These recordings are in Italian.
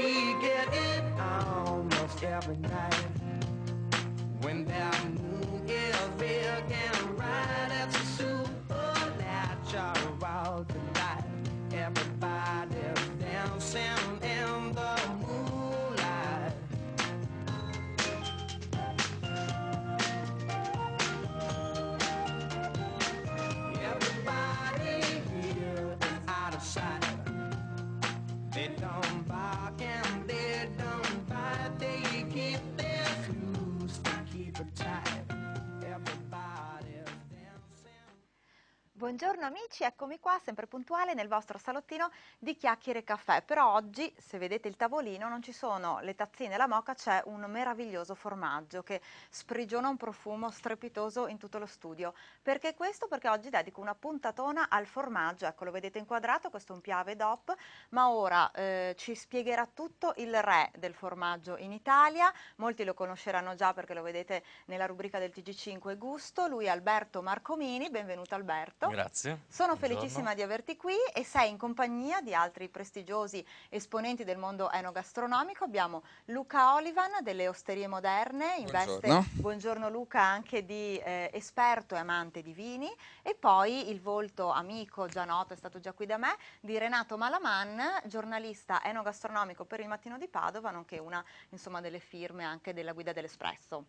we get it almost every night. When that moon is big and bright, it's a supernatural delight. Everybody's dancing in the moonlight. Everybody here is out of sight. They don't bark and they don't bite. They keep their fuse to keep it tight. Everybody's dancing. Buongiorno amici, eccomi qua, sempre puntuale nel vostro salottino di Chiacchiere e Caffè. Però oggi, se vedete il tavolino, non ci sono le tazzine e la moka, c'è un meraviglioso formaggio che sprigiona un profumo strepitoso in tutto lo studio. Perché questo? Perché oggi dedico una puntatona al formaggio. Ecco, lo vedete inquadrato, questo è un Piave DOP, ma ora ci spiegherà tutto il re del formaggio in Italia. Molti lo conosceranno già perché lo vedete nella rubrica del TG5 Gusto. Lui è Alberto Marcomini. Benvenuto Alberto. Grazie. Sono Buongiorno. felicissima di averti qui e sei in compagnia di altri prestigiosi esponenti del mondo enogastronomico. Abbiamo Luca Olivan delle Osterie Moderne, in veste, buongiorno Luca, anche di esperto e amante di vini, e poi il volto amico, già noto, è stato già qui da me, di Renato Malaman, giornalista enogastronomico per il Mattino di Padova, nonché una, insomma, delle firme anche della Guida dell'Espresso.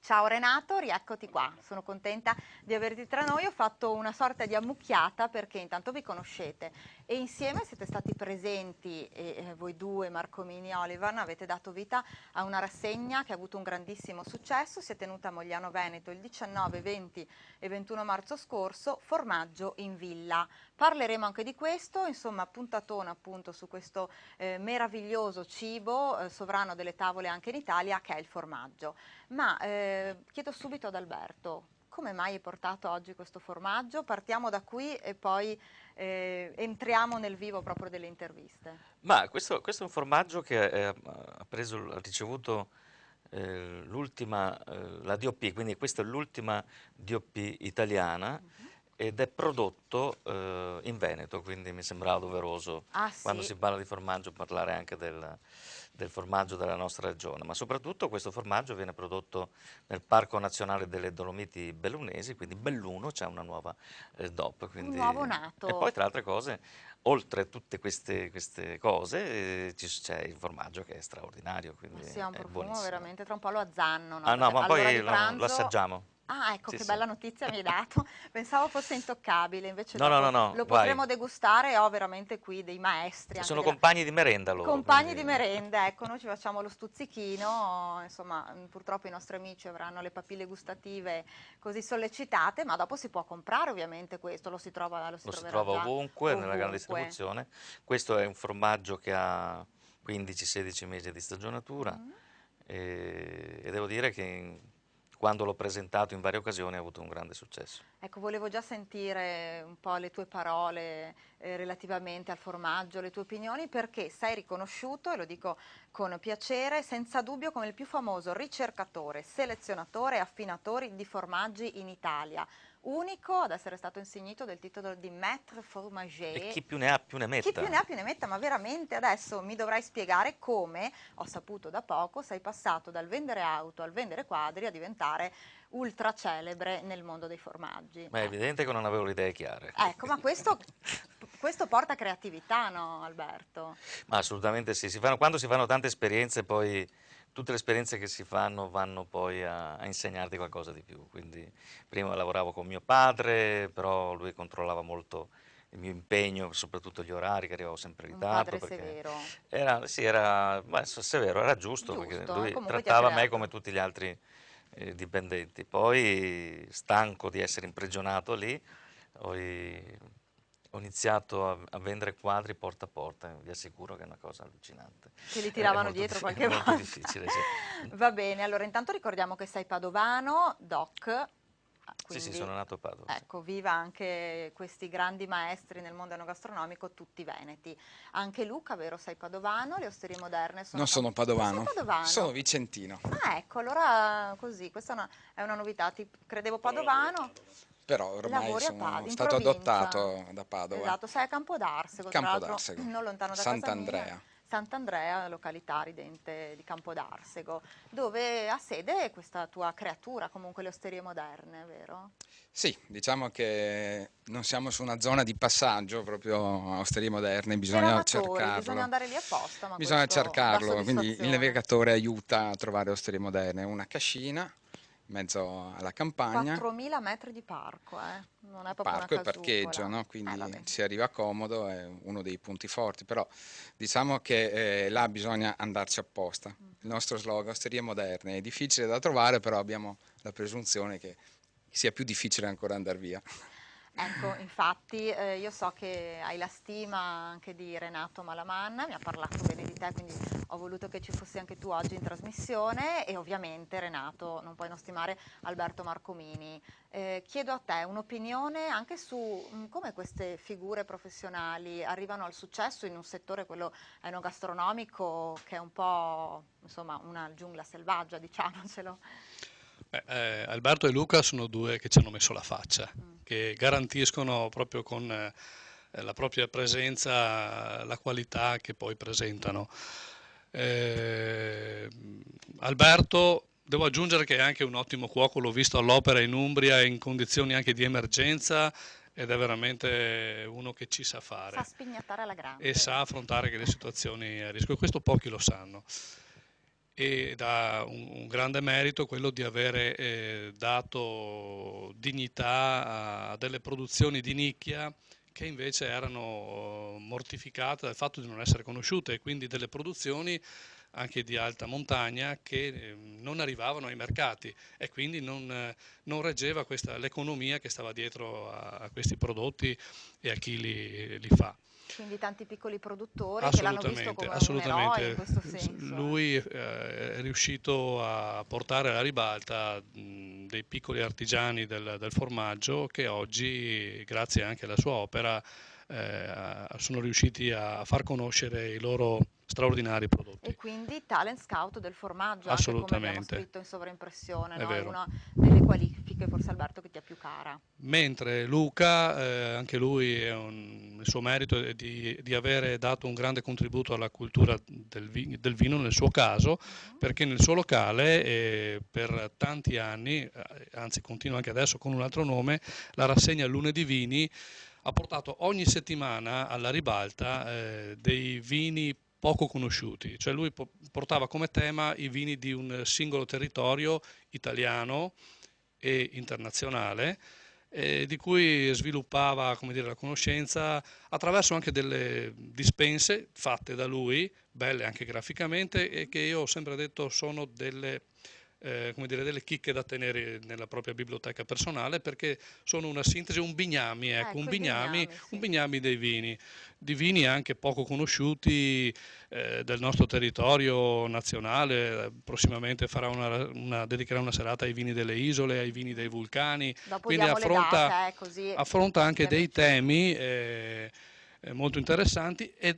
Ciao Renato, rieccoti qua, sono contenta di averti tra noi. Ho fatto una sorta di ammucchiata perché intanto vi conoscete e insieme siete stati presenti, e voi due, Marcomini e Olivan, avete dato vita a una rassegna che ha avuto un grandissimo successo. Si è tenuta a Mogliano Veneto il 19, 20 e 21 marzo scorso, Formaggio in Villa. Parleremo anche di questo, insomma puntatona appunto su questo meraviglioso cibo, sovrano delle tavole anche in Italia, che è il formaggio. Ma chiedo subito ad Alberto, come mai hai portato oggi questo formaggio? Partiamo da qui e poi entriamo nel vivo proprio delle interviste. Ma questo è un formaggio che ha ricevuto la DOP, quindi questa è l'ultima DOP italiana ed è prodotto in Veneto, quindi mi sembrava doveroso, quando si parla di formaggio, parlare anche del formaggio della nostra regione, ma soprattutto questo formaggio viene prodotto nel Parco Nazionale delle Dolomiti Bellunesi, quindi Belluno, c'è una nuova DOP. Quindi, un nuovo nato. E poi tra altre cose, oltre tutte queste cose, c'è il formaggio che è straordinario, quindi sì, ha un è profumo buonissimo. veramente, tra un po' lo azzanno, no? Ah no, ma poi pranzo... lo assaggiamo. Ah, ecco, Sì, che sì. bella notizia mi hai dato. Pensavo fosse intoccabile, invece No, dopo no, lo vai. potremo degustare e ho veramente qui dei maestri. Anche Sono compagni di merenda loro. compagni quindi... di merenda, ecco, noi ci facciamo lo stuzzichino, insomma, purtroppo i nostri amici avranno le papille gustative così sollecitate, ma dopo si può comprare ovviamente questo, lo si trova, Lo si troverà trova già ovunque, nella grande ovunque. distribuzione. Questo è un formaggio che ha 15-16 mesi di stagionatura e devo dire che quando l'ho presentato in varie occasioni ha avuto un grande successo. Ecco, volevo già sentire un po' le tue parole relativamente al formaggio, le tue opinioni, perché sei riconosciuto, e lo dico con piacere, senza dubbio come il più famoso ricercatore, selezionatore e affinatore di formaggi in Italia. Unico ad essere stato insignito del titolo di Maître Fromager. E chi più ne ha più ne metta. Chi più ne ha più ne metta, ma veramente adesso mi dovrai spiegare come, ho saputo da poco, sei passato dal vendere auto al vendere quadri a diventare ultra celebre nel mondo dei formaggi. Ma è evidente che non avevo le idee chiare. Ecco, ma questo porta creatività, no Alberto? Ma assolutamente sì, quando si fanno tante esperienze poi tutte le esperienze che si fanno vanno poi a insegnarti qualcosa di più. Quindi prima lavoravo con mio padre, però lui controllava molto il mio impegno, soprattutto gli orari, che arrivavo sempre in Un ritardo. padre severo. Severo, era giusto, perché lui comunque ti ha trattava me creato. come tutti gli altri dipendenti. Poi, stanco di essere imprigionato lì, ho iniziato a vendere quadri porta a porta, vi assicuro che è una cosa allucinante. Che li tiravano dietro qualche volta. È molto difficile, sì. Va bene, allora intanto ricordiamo che sei padovano, doc. Sì, Quindi, sono nato a Padova. Ecco, viva anche questi grandi maestri nel mondo enogastronomico, tutti veneti. Anche Luca, vero, sei padovano, le Osterie Moderne sono... Non sono padovano, Non sei padovano? sono vicentino. Ah, ecco, allora così, questa è una novità, credevo padovano. Però ormai Lavori a sono in stato provincia. adottato da Padova. Esatto, sei a Campodarsego, tra l'altro Campodarsego, non lontano da casa mia. Sant'Andrea. Sant'Andrea, località ridente di Campodarsego, dove ha sede questa tua creatura, comunque le Osterie Moderne, vero? Sì, diciamo che non siamo su una zona di passaggio proprio a Osterie Moderne, Per bisogna amatori, bisogna cercarlo. andare lì apposta, ma Bisogna questo dà cercarlo, quindi il soddisfazione. navigatore aiuta a trovare Osterie Moderne, una cascina in mezzo alla campagna, 4.000 metri di parco, non è proprio una parco e parcheggio, casupola. no? Quindi Vabbè. si arriva comodo, è uno dei punti forti, però diciamo che là bisogna andarci apposta. Il nostro slogan, Osterie Moderne, è difficile da trovare, però abbiamo la presunzione che sia più difficile ancora andare via. Ecco, infatti io so che hai la stima anche di Renato Malamanna, mi ha parlato bene di te, quindi ho voluto che ci fossi anche tu oggi in trasmissione e ovviamente Renato non puoi non stimare Alberto Marcomini. Chiedo a te un'opinione anche su come queste figure professionali arrivano al successo in un settore, quello enogastronomico, che è un po' insomma una giungla selvaggia, diciamocelo. Alberto e Luca sono due che ci hanno messo la faccia, che garantiscono proprio con la propria presenza la qualità che poi presentano. Alberto, devo aggiungere che è anche un ottimo cuoco, l'ho visto all'opera in Umbria in condizioni anche di emergenza ed è veramente uno che ci sa fare. Sa spignattare alla grande. E sa affrontare le situazioni a rischio, questo pochi lo sanno. Ed ha un grande merito quello di avere dato dignità a delle produzioni di nicchia che invece erano mortificate dal fatto di non essere conosciute e quindi delle produzioni anche di alta montagna che non arrivavano ai mercati e quindi non reggeva l'economia che stava dietro a questi prodotti e a chi li fa. Quindi tanti piccoli produttori che l'hanno visto come un eroe in questo senso. Lui è riuscito a portare alla ribalta dei piccoli artigiani del formaggio che oggi, grazie anche alla sua opera, sono riusciti a far conoscere i loro straordinari prodotti. E quindi talent scout del formaggio, anche come abbiamo scritto in sovraimpressione, no? È una delle qualifiche, forse Alberto, che ti è più cara. Mentre Luca, anche lui, il suo merito è di avere dato un grande contributo alla cultura del vino nel suo caso, perché nel suo locale per tanti anni, anzi continua anche adesso con un altro nome, la rassegna Lunedì Vini ha portato ogni settimana alla ribalta dei vini poco conosciuti, cioè lui portava come tema i vini di un singolo territorio italiano e internazionale, di cui sviluppava, come dire, la conoscenza attraverso anche delle dispense fatte da lui, belle anche graficamente, e che io ho sempre detto sono delle delle chicche da tenere nella propria biblioteca personale, perché sono una sintesi, un bignami, un bignami dei vini, di vini anche poco conosciuti del nostro territorio nazionale. Prossimamente dedicherà una serata ai vini delle isole, ai vini dei vulcani. Dopo quindi affronta, così affronta anche dei temi molto interessanti e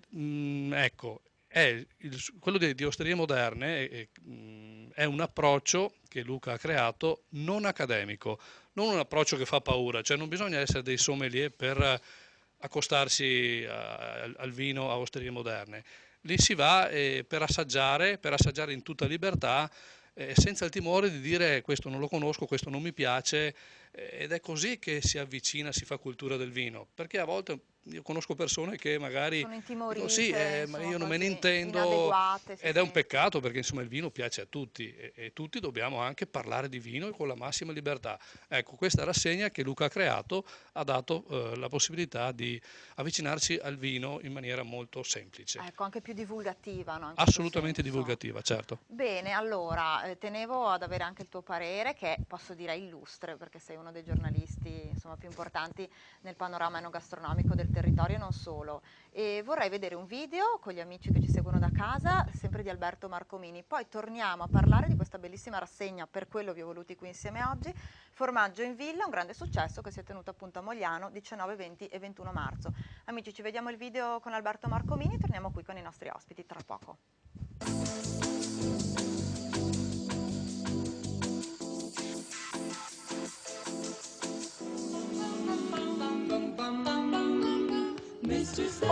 ecco, quello di Osterie Moderne è un approccio che Luca ha creato non accademico, non un approccio che fa paura, cioè non bisogna essere dei sommelier per accostarsi al vino a Osterie Moderne. Lì si va per assaggiare in tutta libertà, senza il timore di dire questo non lo conosco, questo non mi piace, ed è così che si avvicina, si fa cultura del vino, perché a volte io conosco persone che magari sono intimorite, dicono sì, ma io non me ne intendo, ed è un peccato, perché insomma il vino piace a tutti e tutti dobbiamo anche parlare di vino con la massima libertà. Ecco, questa rassegna che Luca ha creato ha dato la possibilità di avvicinarci al vino in maniera molto semplice. Ecco, anche più divulgativa, no? Assolutamente divulgativa, certo. Bene, allora tenevo ad avere anche il tuo parere, che posso dire illustre, perché sei uno dei giornalisti insomma più importanti nel panorama enogastronomico del territorio e non solo. E vorrei vedere un video con gli amici che ci seguono da casa, sempre di Alberto Marcomini. Poi torniamo a parlare di questa bellissima rassegna, per quello vi ho voluti qui insieme oggi, Formaggio in Villa, un grande successo che si è tenuto appunto a Mogliano 19, 20 e 21 marzo. Amici, ci vediamo il video con Alberto Marcomini, torniamo qui con i nostri ospiti tra poco.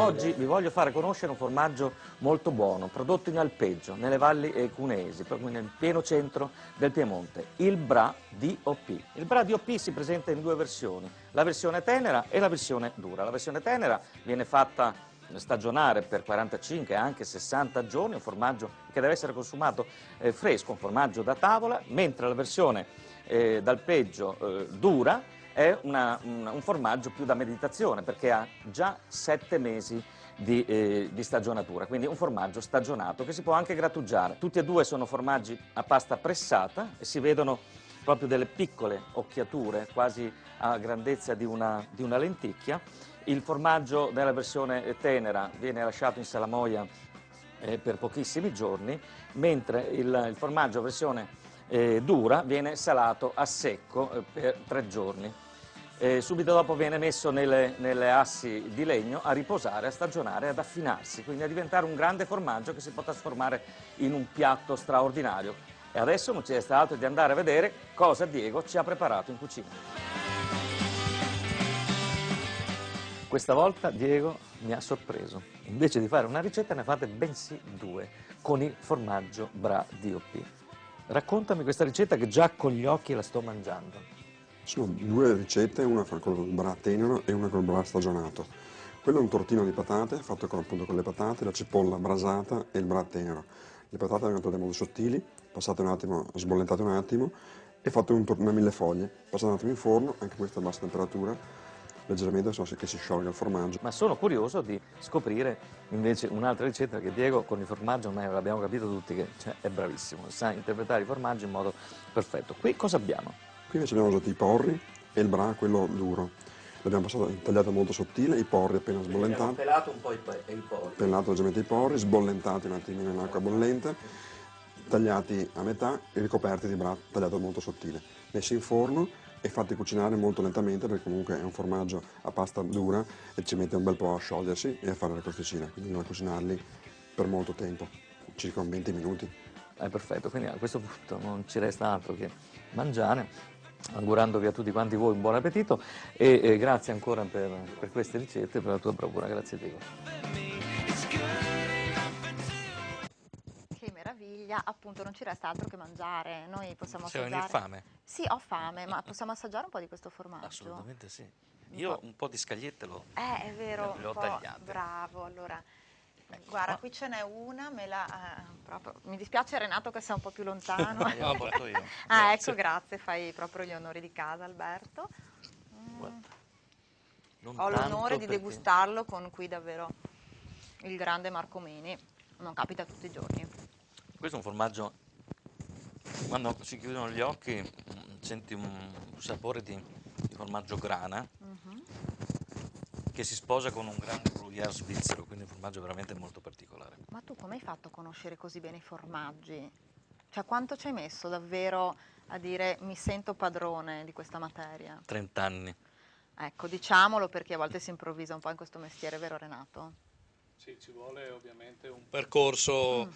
oggi vi voglio fare conoscere un formaggio molto buono, prodotto in alpeggio, nelle valli cuneesi, proprio nel pieno centro del Piemonte, il Bra DOP. Il Bra DOP si presenta in due versioni, la versione tenera e la versione dura. La versione tenera viene fatta stagionare per 45 anche 60 giorni, un formaggio che deve essere consumato fresco, un formaggio da tavola, mentre la versione d'alpeggio dura è un formaggio più da meditazione perché ha già 7 mesi di stagionatura, quindi un formaggio stagionato che si può anche grattugiare. Tutti e due sono formaggi a pasta pressata e si vedono proprio delle piccole occhiature, quasi a grandezza di una lenticchia. Il formaggio nella versione tenera viene lasciato in salamoia per pochissimi giorni, mentre il formaggio versione dura viene salato a secco per 3 giorni. Subito dopo viene messo nelle assi di legno a riposare, a stagionare, ad affinarsi, quindi a diventare un grande formaggio che si può trasformare in un piatto straordinario. E adesso non ci resta altro di andare a vedere cosa Diego ci ha preparato in cucina. Questa volta Diego mi ha sorpreso. Invece di fare una ricetta ne fate bensì 2 con il formaggio Bra DOP. Raccontami questa ricetta che già con gli occhi la sto mangiando. Sono 2 ricette, una con il Bra tenero e una con il Bra stagionato. Quello è un tortino di patate fatto appunto con le patate, la cipolla brasata e il Bra tenero. Le patate vengono tagliate molto sottili, passate un attimo, sbollentate un attimo e fatto una millefoglie. Passate un attimo in forno, anche questa a bassa temperatura, leggermente che si sciolga il formaggio. Ma sono curioso di scoprire invece un'altra ricetta che Diego con il formaggio, ormai l'abbiamo capito tutti che è bravissimo, sa interpretare i formaggi in modo perfetto. Qui cosa abbiamo? Qui invece abbiamo usato i porri e il Bra, quello duro. L'abbiamo tagliato molto sottile, i porri appena sbollentati. Abbiamo pelato un po' i porri. Pelato leggermente i porri, sbollentati un attimino in acqua bollente, tagliati a metà e ricoperti di Bra tagliato molto sottile. Messi in forno e fatti cucinare molto lentamente perché comunque è un formaggio a pasta dura e ci mette un bel po' a sciogliersi e a fare la crosticina, quindi bisogna cucinarli per molto tempo, circa 20 minuti. È perfetto, quindi a questo punto non ci resta altro che mangiare, augurandovi a tutti quanti voi un buon appetito e grazie ancora per queste ricette e per la tua bravura, grazie Diego. Che meraviglia, appunto non ci resta altro che mangiare, noi possiamo assaggiare. C'è fame? Sì, ho fame, ma possiamo assaggiare un po' di questo formaggio? Assolutamente sì. Io un po' di scagliette è vero, le ho tagliate. Bravo, allora. Ecco Guarda, qua. qui ce n'è una, proprio, mi dispiace Renato che sei un po' più lontano. La porto io. Ecco, grazie, fai proprio gli onori di casa Alberto. Ho l'onore di degustarlo con qui davvero il grande Marco Mini, non capita tutti i giorni. Questo è un formaggio, quando si chiudono gli occhi senti un sapore di formaggio grana che si sposa con un grande gruyère svizzero, quindi un formaggio veramente molto particolare. Ma tu come hai fatto a conoscere così bene i formaggi? Cioè quanto ci hai messo davvero a dire mi sento padrone di questa materia? 30 anni. Ecco, diciamolo perché a volte si improvvisa un po' in questo mestiere, vero Renato? Sì, ci vuole ovviamente un percorso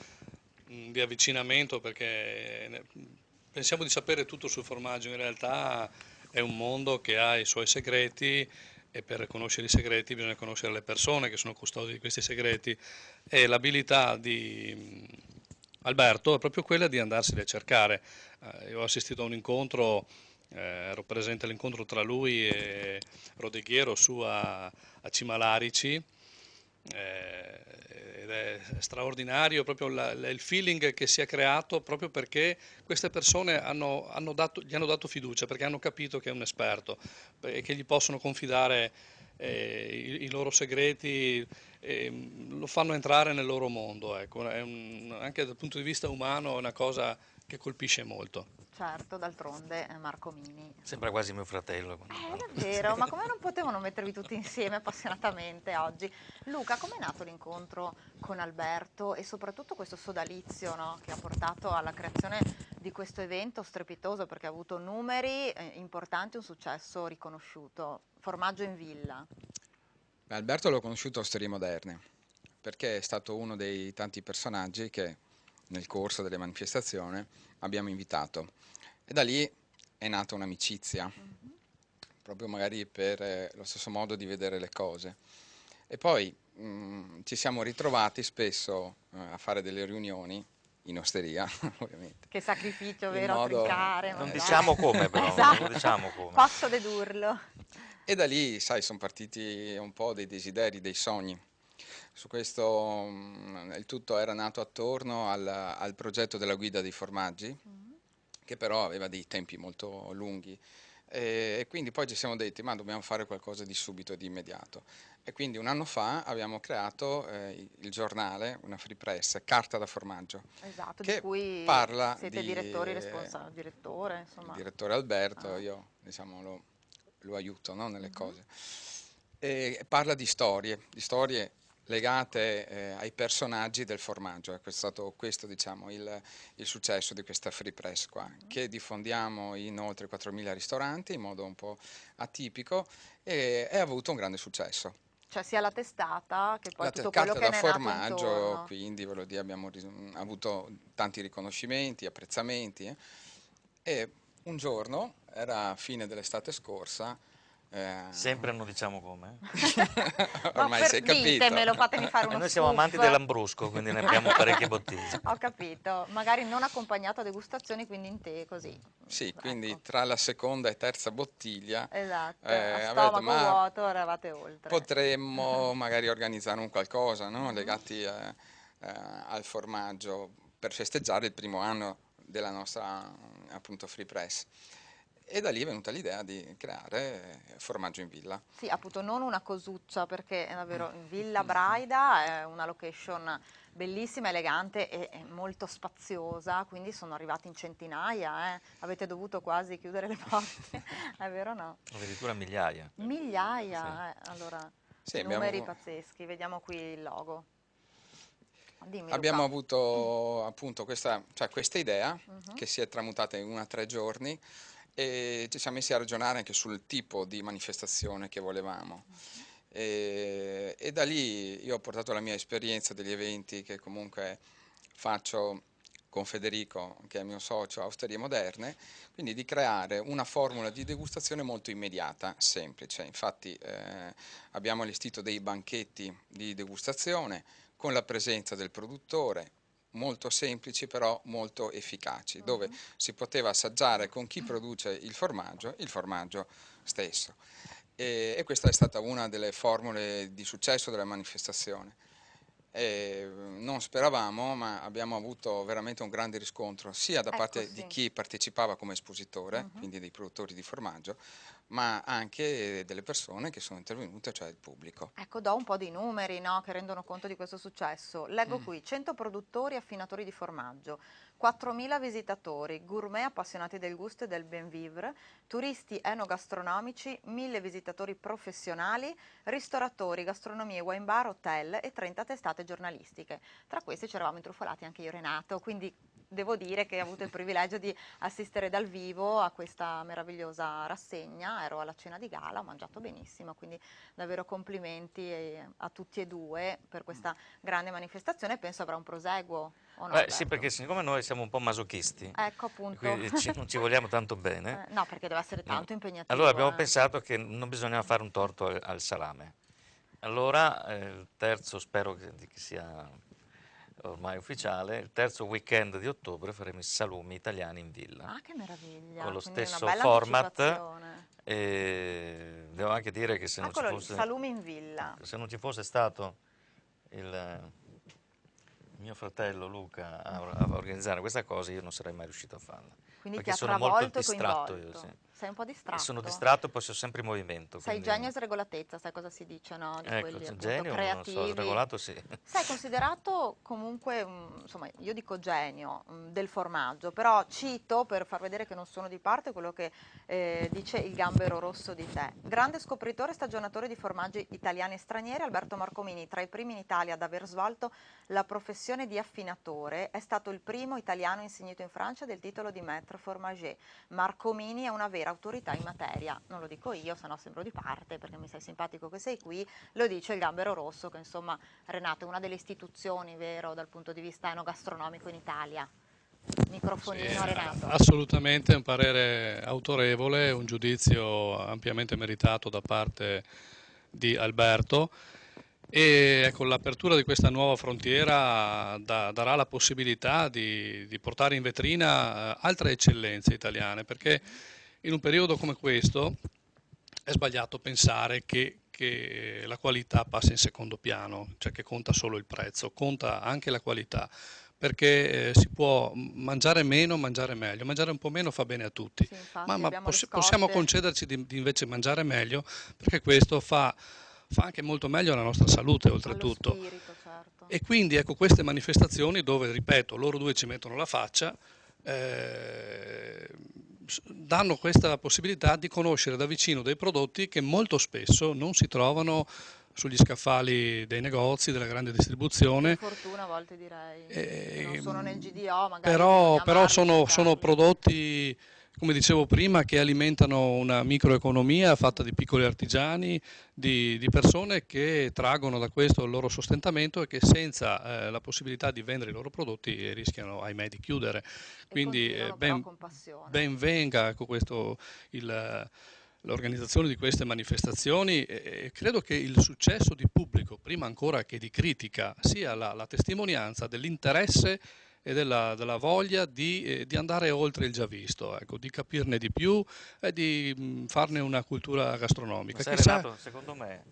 di avvicinamento perché pensiamo di sapere tutto sul formaggio, in realtà è un mondo che ha i suoi segreti e per conoscere i segreti bisogna conoscere le persone che sono custodi di questi segreti e l'abilità di Alberto è proprio quella di andarseli a cercare. Io ho assistito a un incontro, ero presente all'incontro tra lui e Rodeghiero su a Cimalarici, ed è straordinario proprio il feeling che si è creato proprio perché queste persone gli hanno dato fiducia perché hanno capito che è un esperto e che gli possono confidare i loro segreti, lo fanno entrare nel loro mondo, ecco. Anche dal punto di vista umano è una cosa che colpisce molto. Certo, d'altronde Marco Mini. Sembra quasi mio fratello. È davvero, ma come non potevano mettervi tutti insieme appassionatamente oggi? Luca, com'è nato l'incontro con Alberto e soprattutto questo sodalizio, no, che ha portato alla creazione di questo evento strepitoso perché ha avuto numeri importanti, un successo riconosciuto, formaggio in villa? Alberto l'ho conosciuto a Osterie Moderne perché è stato uno dei tanti personaggi che nel corso delle manifestazioni abbiamo invitato e da lì è nata un'amicizia, proprio magari per lo stesso modo di vedere le cose. E poi ci siamo ritrovati spesso a fare delle riunioni in osteria, ovviamente. Che sacrificio, vero? A trincare. Non diciamo come però, esatto. non diciamo come. Posso dedurlo. E da lì, sai, sono partiti un po' dei desideri, dei sogni. Su questo il tutto era nato attorno al progetto della guida dei formaggi, che però aveva dei tempi molto lunghi. E quindi poi ci siamo detti, ma dobbiamo fare qualcosa di subito, di immediato. E quindi un anno fa abbiamo creato il giornale, una free press, Carta da Formaggio. Esatto, che di cui parla siete direttori responsabili, direttore, insomma. Il direttore Alberto, io diciamo lo aiuto, no, nelle cose. E parla di storie legate ai personaggi del formaggio. È stato questo, diciamo, il successo di questa free press qua, che diffondiamo in oltre 4.000 ristoranti in modo un po' atipico e ha avuto un grande successo. Cioè sia la testata che poi tutto carta quello che da ne è nato formaggio, intorno. quindi ve lo dico, abbiamo avuto tanti riconoscimenti, apprezzamenti. E un giorno, era fine dell'estate scorsa, sempre non diciamo come. Ormai sei capito. Ditemelo, fatemi fare uno Noi siamo scoop. amanti dell'ambrusco, quindi ne abbiamo parecchie bottiglie. Ho capito, magari non accompagnato a degustazioni, quindi in te così. Sì, quindi Ecco. tra la seconda e terza bottiglia Esatto, a avevo stomaco detto, ma vuoto eravate oltre. potremmo magari organizzare un qualcosa, no? Legati al formaggio per festeggiare il primo anno della nostra appunto free press. E da lì è venuta l'idea di creare Formaggio in Villa. Sì, appunto, non una cosuccia, perché è davvero Villa Braida è una location bellissima, elegante e molto spaziosa, quindi sono arrivati in centinaia, avete dovuto quasi chiudere le porte, è vero o no? Addirittura migliaia. Migliaia, allora, Sì, numeri pazzeschi, vediamo qui il logo. Dimmi, abbiamo Luca. avuto appunto questa idea che si è tramutata in 1 a 3 giorni e ci siamo messi a ragionare anche sul tipo di manifestazione che volevamo. E da lì io ho portato la mia esperienza degli eventi che comunque faccio con Federico, che è mio socio a Osterie Moderne, quindi di creare una formula di degustazione molto immediata, semplice. Infatti abbiamo allestito dei banchetti di degustazione con la presenza del produttore, molto semplici però molto efficaci, dove si poteva assaggiare con chi produce il formaggio stesso. E questa è stata una delle formule di successo della manifestazione. Non speravamo, ma abbiamo avuto veramente un grande riscontro sia da parte di chi partecipava come espositore, quindi dei produttori di formaggio, ma anche delle persone che sono intervenute, cioè il pubblico. Ecco, do un po' di numeri, no, che rendono conto di questo successo. Leggo qui, 100 produttori e affinatori di formaggio, 4.000 visitatori, gourmet appassionati del gusto e del bien vivre, turisti enogastronomici, 1.000 visitatori professionali, ristoratori, gastronomie, wine bar, hotel e 30 testate giornalistiche. Tra questi ci eravamo intrufolati anche io e Renato, quindi devo dire che ho avuto il privilegio di assistere dal vivo a questa meravigliosa rassegna, ero alla cena di gala, ho mangiato benissimo, quindi davvero complimenti a tutti e due per questa grande manifestazione, penso avrà un proseguo. O no, sì, perché siccome noi siamo un po' masochisti, ecco appunto. Quindi non ci vogliamo tanto bene. No, perché deve essere tanto impegnativo. Allora abbiamo pensato che non bisognava fare un torto al salame. Allora il terzo, spero che sia ormai ufficiale, il terzo weekend di ottobre faremo i salumi italiani in villa. Ah, che meraviglia! Con lo quindi stesso una bella format. E devo anche dire che se non ci fosse, salumi in villa. Se non ci fosse stato il mio fratello Luca a organizzare questa cosa, io non sarei mai riuscito a farla. Quindi perché ti ha sono molto travolto e distratto coinvolto. Io, sì. Sei un po' distratto. Sono distratto e poi sono sempre in movimento. Sei quindi... genio e sregolatezza, sai cosa si dice, no? Di ecco, quelli appunto, genio, creativi. non so, sregolato sì. Sei considerato comunque, insomma, io dico genio del formaggio, però cito per far vedere che non sono di parte quello che dice il gambero rosso di te. Grande scopritore e stagionatore di formaggi italiani e stranieri, Alberto Marcomini, tra i primi in Italia ad aver svolto la professione di affinatore, è stato il primo italiano insignito in Francia del titolo di maître formager. Marcomini è una vera autorità in materia, non lo dico io, se no sembro di parte perché mi sei simpatico che sei qui, lo dice il gambero rosso che insomma Renato è una delle istituzioni, vero, dal punto di vista enogastronomico in Italia. Microfonino sì, Renato. Assolutamente un parere autorevole, un giudizio ampiamente meritato da parte di Alberto. E ecco, l'apertura di questa nuova frontiera darà la possibilità di portare in vetrina altre eccellenze italiane, perché in un periodo come questo è sbagliato pensare che la qualità passa in secondo piano, cioè che conta solo il prezzo, conta anche la qualità, perché si può mangiare meno, mangiare meglio, mangiare un po' meno fa bene a tutti, Sì, infatti ma abbiamo le possiamo scorte. concederci di invece mangiare meglio, perché questo fa anche molto meglio alla nostra salute oltretutto. Allo spirito, certo. E quindi ecco queste manifestazioni dove, ripeto, loro due ci mettono la faccia, danno questa possibilità di conoscere da vicino dei prodotti che molto spesso non si trovano sugli scaffali dei negozi, della grande distribuzione. Per fortuna a volte direi, che non sono nel GDO, magari però bisogna sono cercarli. prodotti, come dicevo prima, che alimentano una microeconomia fatta di piccoli artigiani, di persone che traggono da questo il loro sostentamento e che senza la possibilità di vendere i loro prodotti rischiano, ahimè, di chiudere. Quindi continuano però con passione. ben venga ecco, l'organizzazione di queste manifestazioni, e credo che il successo di pubblico, prima ancora che di critica, sia la testimonianza dell'interesse e della voglia di andare oltre il già visto, ecco, di capirne di più e di farne una cultura gastronomica. Sai, Renato, secondo me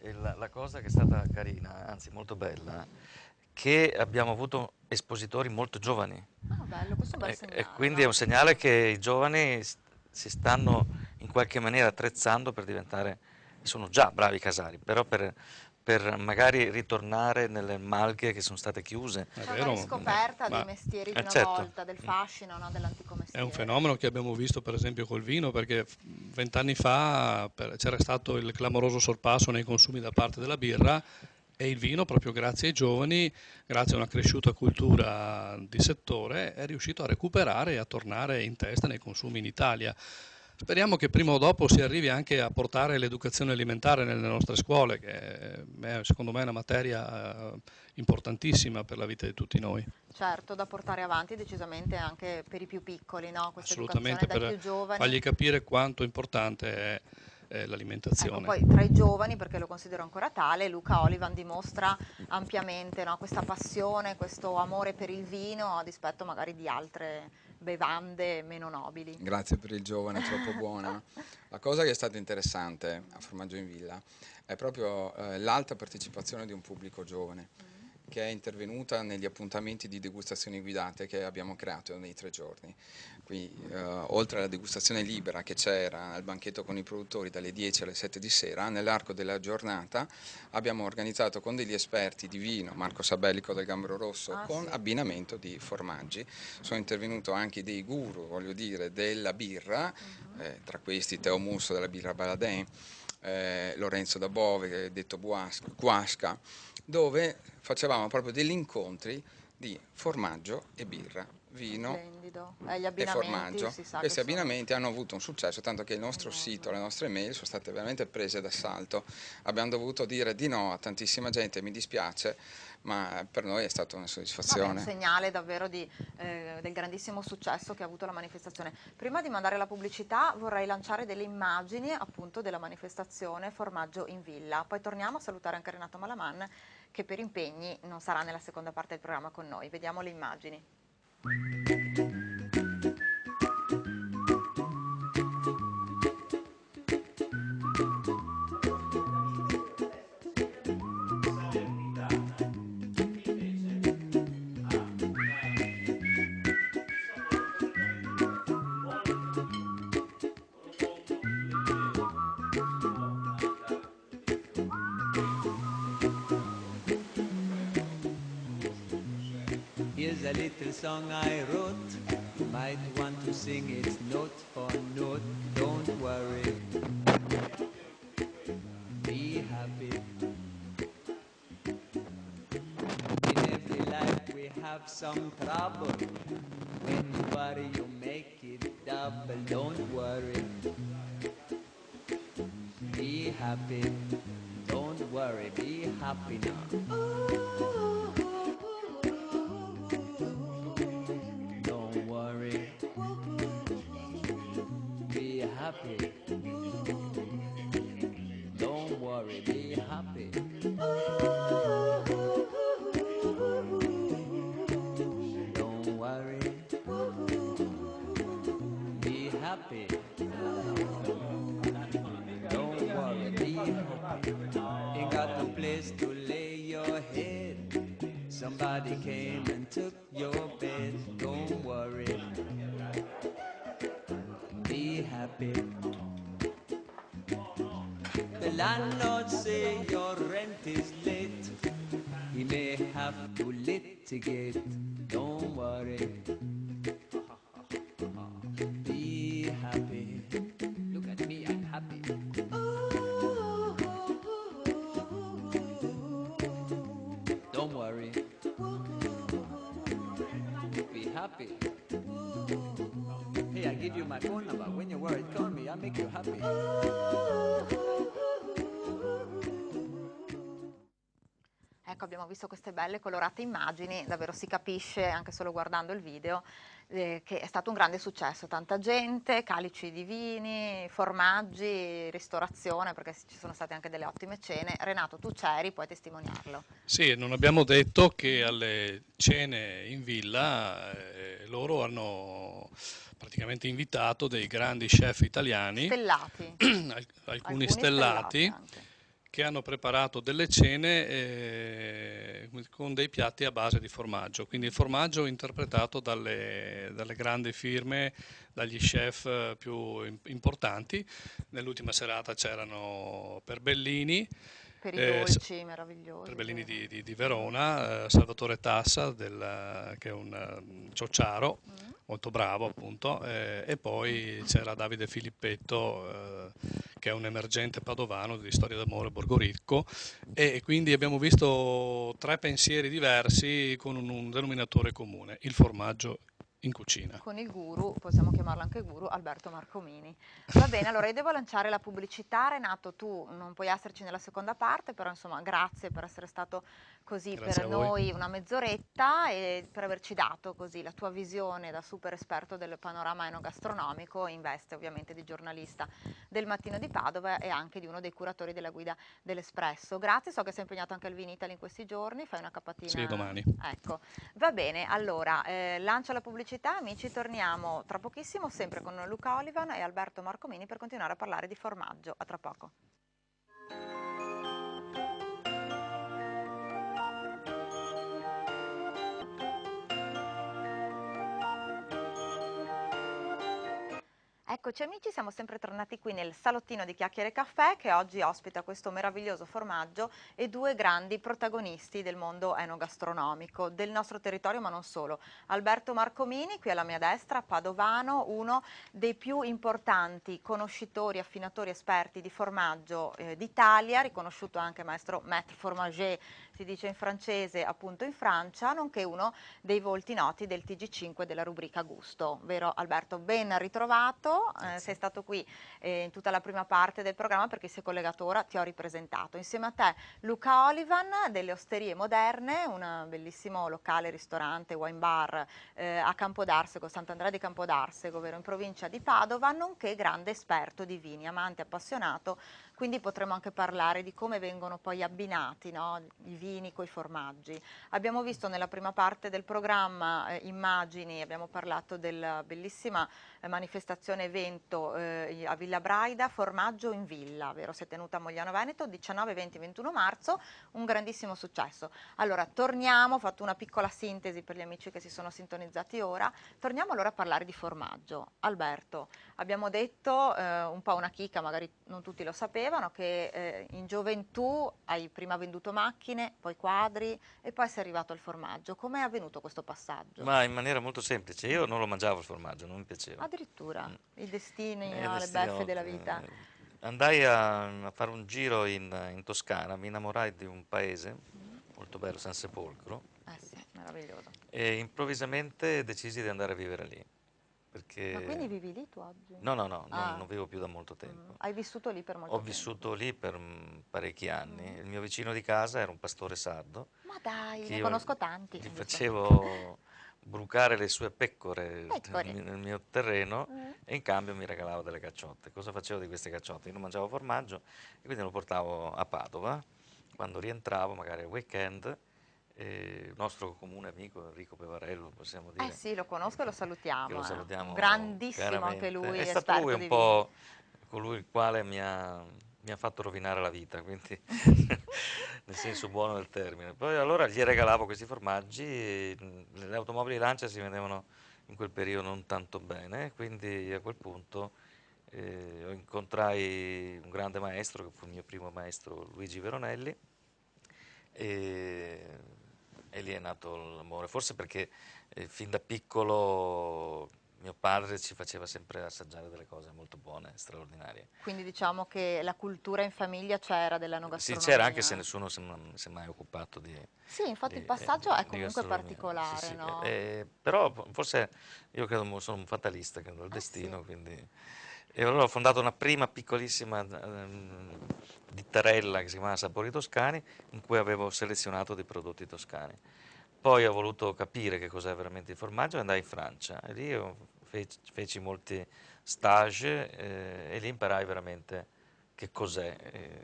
la cosa che è stata carina, anzi molto bella, che abbiamo avuto espositori molto giovani. Ah, bello, questo è un bel segnale. E quindi no? è un segnale che i giovani si stanno in qualche maniera attrezzando per diventare, sono già bravi casari, però per magari ritornare nelle malghe che sono state chiuse. C'è una riscoperta dei mestieri di una certo. volta, del fascino, no? Dell'antico mestiere. È un fenomeno che abbiamo visto per esempio col vino, perché 20 anni fa c'era stato il clamoroso sorpasso nei consumi da parte della birra, e il vino, proprio grazie ai giovani, grazie a una cresciuta cultura di settore, è riuscito a recuperare e a tornare in testa nei consumi in Italia. Speriamo che prima o dopo si arrivi anche a portare l'educazione alimentare nelle nostre scuole, che secondo me è una materia importantissima per la vita di tutti noi. Certo, da portare avanti decisamente anche per i più piccoli, no? Questa Assolutamente, educazione dai più giovani. Fargli capire quanto importante è l'alimentazione. Ecco, poi tra i giovani, perché lo considero ancora tale, Luca Olivan dimostra ampiamente, no? Questa passione, questo amore per il vino a dispetto magari di altre bevande meno nobili. Grazie per il giovane, troppo buona. La cosa che è stata interessante a Formaggio in Villa è proprio l'alta partecipazione di un pubblico giovane che è intervenuta negli appuntamenti di degustazioni guidate che abbiamo creato nei 3 giorni. Qui, oltre alla degustazione libera che c'era al banchetto con i produttori dalle 10 alle 7 di sera, nell'arco della giornata abbiamo organizzato con degli esperti di vino, Marco Sabellico del Gambero Rosso, con abbinamento di formaggi. Sono intervenuti anche dei guru, voglio dire, della birra, tra questi Teo Musso della birra Baladin, Lorenzo da Bove, detto Guasca, dove facevamo proprio degli incontri di formaggio e birra, vino e formaggio. Questi abbinamenti hanno avuto un successo, tanto che il nostro sito, le nostre mail sono state veramente prese d'assalto. Abbiamo dovuto dire di no a tantissima gente, mi dispiace, ma per noi è stata una soddisfazione. Vabbè, un segnale davvero del grandissimo successo che ha avuto la manifestazione. Prima di mandare la pubblicità vorrei lanciare delle immagini appunto della manifestazione Formaggio in Villa, poi torniamo a salutare anche Renato Malaman che per impegni non sarà nella seconda parte del programma con noi. Vediamo le immagini. Here's a little song I wrote. You might want to sing it note for note. Don't worry. Be happy. In every life we have some trouble. When you worry, you make it double. Don't worry. Be happy. Don't worry. Be happy now. Happy. Don't worry, be happy. happy. Don't worry, be happy. Ain't got no place to lay your head. Somebody came and took your bed. Don't worry, be happy. The landlord say your rent is late. He may have to litigate. Don't worry, be happy. Look at me, I'm happy. Don't worry, be happy. Hey, I give you my phone number. When you're worried, call me. I'll make you happy. Ecco, abbiamo visto queste belle colorate immagini, davvero si capisce anche solo guardando il video che è stato un grande successo, tanta gente, calici di vini, formaggi, ristorazione, perché ci sono state anche delle ottime cene. Renato, tu c'eri, puoi testimoniarlo. Sì, non abbiamo detto che alle cene in villa loro hanno praticamente invitato dei grandi chef italiani, Stellati. alcuni stellati anche, che hanno preparato delle cene con dei piatti a base di formaggio, quindi il formaggio interpretato dalle grandi firme, dagli chef più importanti. Nell'ultima serata c'erano Perbellini, per i dolci meravigliosi. Perbellini di Verona, Salvatore Tassa, che è un ciociaro, molto bravo appunto, e poi c'era Davide Filippetto, che è un emergente padovano di storia d'amore Borgoricco, e quindi abbiamo visto tre pensieri diversi con un denominatore comune: il formaggio in cucina. Con il guru, possiamo chiamarlo anche guru, Alberto Marcomini. Va bene, allora io devo lanciare la pubblicità. Renato, tu non puoi esserci nella seconda parte, però insomma grazie per essere stato così Grazie per a voi. noi una mezz'oretta e per averci dato così la tua visione da super esperto del panorama enogastronomico, in veste ovviamente di giornalista del Mattino di Padova e anche di uno dei curatori della guida dell'Espresso. Grazie, so che sei impegnato anche al Vinitaly in questi giorni, fai una capatina. Sì, domani. Ecco, va bene, allora lancio la pubblicità, amici, torniamo tra pochissimo sempre con Luca Olivan e Alberto Marcomini per continuare a parlare di formaggio. A tra poco. Eccoci amici, siamo sempre tornati qui nel salottino di Chiacchiere Caffè che oggi ospita questo meraviglioso formaggio e due grandi protagonisti del mondo enogastronomico, del nostro territorio ma non solo. Alberto Marcomini, qui alla mia destra, padovano, uno dei più importanti conoscitori, affinatori, esperti di formaggio d'Italia, riconosciuto anche maestro maître formager, si dice in francese, appunto in Francia, nonché uno dei volti noti del TG5 della rubrica Gusto. Vero Alberto? Ben ritrovato, sei stato qui in tutta la prima parte del programma perché sei collegato ora, ti ho ripresentato. Insieme a te Luca Olivan delle Osterie Moderne, un bellissimo locale, ristorante, wine bar a Campodarsego, Sant'Andrea di Campodarsego, ovvero in provincia di Padova, nonché grande esperto di vini, amante, appassionato, quindi potremo anche parlare di come vengono poi abbinati, no, i vini coi formaggi. Abbiamo visto nella prima parte del programma immagini, abbiamo parlato della bellissima manifestazione evento a Villa Braida, Formaggio in Villa, vero? Si è tenuta a Mogliano Veneto 19, 20, 21 marzo, un grandissimo successo. Allora torniamo, ho fatto una piccola sintesi per gli amici che si sono sintonizzati ora, torniamo allora a parlare di formaggio. Alberto, abbiamo detto un po' una chicca, magari non tutti lo sapevano, che in gioventù hai prima venduto macchine, poi quadri e poi sei arrivato al formaggio. Com'è avvenuto questo passaggio? Ma in maniera molto semplice, io non lo mangiavo il formaggio, non mi piaceva. Addirittura, i destini, Le le beffe della vita. Andai a fare un giro in Toscana, mi innamorai di un paese molto bello, San Sepolcro, Sì, meraviglioso. e improvvisamente decisi di andare a vivere lì. Perché... Ma quindi vivi lì tu oggi? No, non vivo più da molto tempo. Hai vissuto lì per molto tempo? Ho vissuto lì per parecchi anni. Il mio vicino di casa era un pastore sardo. Ma dai, che ne io conosco tanti. Gli facevo brucare le sue pecore nel mio terreno e in cambio mi regalava delle cacciotte. Cosa facevo di queste cacciotte? Io non mangiavo formaggio e quindi lo portavo a Padova. Quando rientravo, magari al weekend, il nostro comune amico Enrico Pevarello, possiamo dire. Sì, lo conosco e lo salutiamo. Lo salutiamo grandissimo anche lui, è esperto stato lui di un vini. po' colui il quale mi ha fatto rovinare la vita, quindi nel senso buono del termine. Poi allora gli regalavo questi formaggi, le automobili Lancia si vendevano in quel periodo non tanto bene, quindi a quel punto incontrai un grande maestro, che fu il mio primo maestro, Luigi Veronelli, e lì è nato l'amore, forse perché fin da piccolo mio padre ci faceva sempre assaggiare delle cose molto buone, straordinarie. Quindi diciamo che la cultura in famiglia c'era dell'enogastronomia. Sì, c'era, anche se nessuno si è mai occupato di... Sì, infatti il passaggio è comunque particolare, sì, no? però forse io credo, sono un fatalista, credo al destino, Sì. quindi... E allora ho fondato una prima piccolissima dittarella che si chiamava Sapori Toscani, in cui avevo selezionato dei prodotti toscani. Poi ho voluto capire che cos'è veramente il formaggio e andai in Francia, e lì io feci molti stage e lì imparai veramente che cos'è